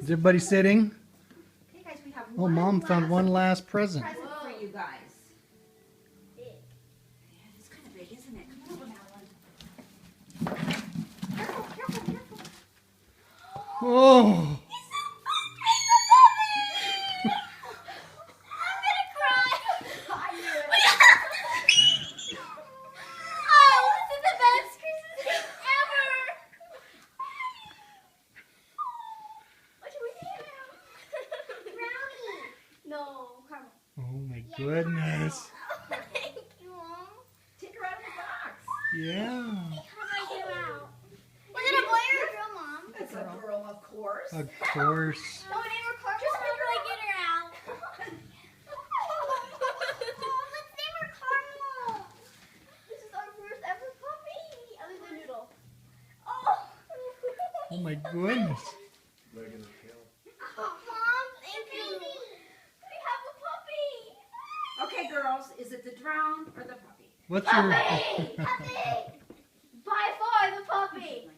Is everybody sitting? Okay, guys, we have Oh, one Mom found last one last present. present for you guys. Yeah, it's kind of big, isn't it? Come on over, Madeline. Careful, careful, careful. Oh! Oh my goodness. Thank you, Mom. Take her out of the box. Yeah. How do I get her out? Is it a boy or a girl, Mom? It's a girl, of course. Of course. Oh, name her Carmel. Just how do I get her out? Let's name her Carmel. This is our first ever puppy. Other than Noodle. Oh. Oh my goodness. Mom, thank you. We have a puppy. Okay, girls, is it the drown or the puppy? What's your... Puppy. Puppy. By far the puppy.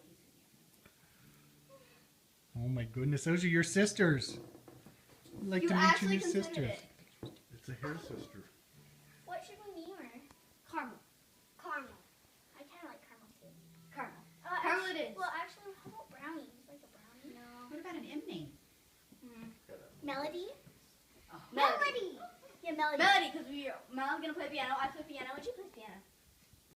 Oh my goodness, those are your sisters. I'd like You to meet your actually new considered sisters. it. It's a hair sister. What should we name her? Caramel. Caramel. I kind of like caramel too. Caramel. Caramel it is. Well, actually, how about brownie? Is like a brownie? No. What about an M name? Melody? Oh. Melody. Yeah, Melody. Melody, because Mel's gonna play piano, I play piano, and she plays piano.